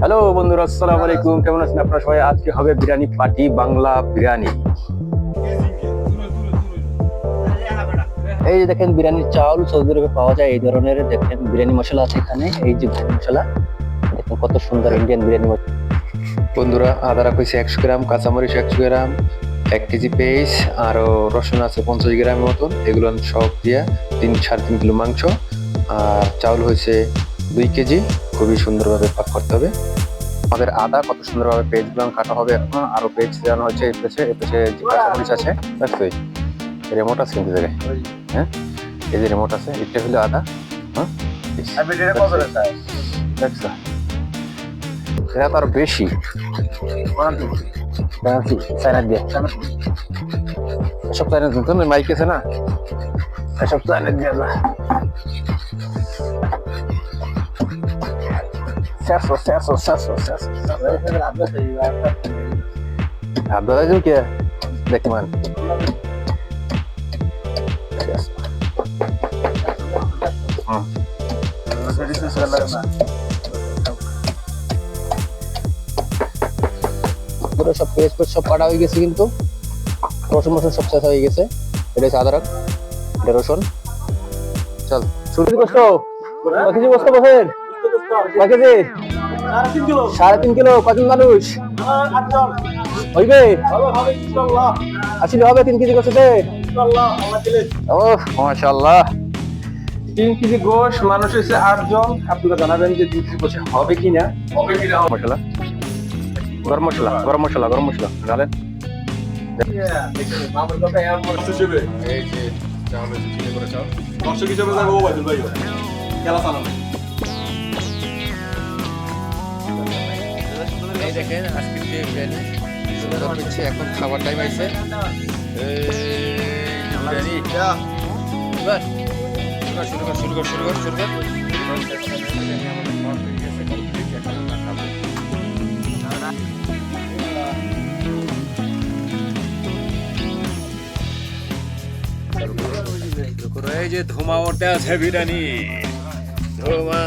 Hello বন্ধুরা, আসসালামু আলাইকুম। কেমন আছেন আপনারা সবাই? আজকে হবে বিরিয়ানি পার্টি, বাংলা বিরিয়ানি। এই যে দেখেন বিরিয়ানির চাউল সৌদি আরবে পাওয়া যায়। এই ধরনের দেখেন বিরিয়ানি মশলা আছে এখানে। এই যে বিরিয়ানি মশলা দেখেন কত সুন্দর ইন্ডিয়ান বিরিয়ানি মশলা। বন্ধুরা, আদা রাখছি 100 গ্রাম, কাঁচামরিচ 100 গ্রাম, 1 কেজি পেঁয়াজ, আরো রসুন আছে 50 গ্রামের মতন। এগুলো সব দিয়ে 3-3.5 কিলো মাংস, আর চাউল হয়েছে 2 কেজি। খুবই সুন্দরভাবে পাক করতে হবে। আমাদের আদা কত সুন্দরভাবে পেঁয়াজগুলো কাটা হবে এখন। আরো পেঁয়াজ দেওয়ানো হচ্ছে এই পেছে যে কাঁচামরিচ আছে, দেখছো রিমোট আছে কিন্তু জায়গায়। হ্যাঁ, এই যে রিমোট আছে, এটা হলো আদা। হ্যাঁ, দেখছো এটা তো আরো বেশি। চায়না দিয়ে এসব চায়না দিত না, মাইক আছে না, এসব চায়না দিয়ে না। Abdülazim ki Bekman. পুরো সব পেস্ট সব কাটা হয়ে গেছে, কিন্তু রসুন মসুন সব শেষ হয়ে গেছে। এটা হচ্ছে আদা, এটা রসুন। চল শুরু করছো। কেজি বসতে বসেন, কেজি 3.5 কিলো। কজন মানুষ হইবে? আসলে হবে 3 কেজি গোস্ত। ও মাশাআল্লাহ, 3 কেজি গোস্ত, মানুষ হচ্ছে 8 জন। আপনারা জানাবেন যে 3 কেজি গোস্ত হবে কিনা। মশলা, গরম মশলা, গরম মশলা, গরম মশলা ডালেন। এই যে চাউল হচ্ছে চিনি করে চাউল দর্শক হিসেবে যাবো ওবায়দুল ভাই খেলা চালানো। এই দেখেন আজকের যে বিরিয়ানি সুন্দর হচ্ছে। এখন খাবার টাইম আইছে। বিরিয়ানি এবার শুরু কর। এই যে ধোঁয়া উঠতে আছে বিরিয়ানি, ধোঁয়া।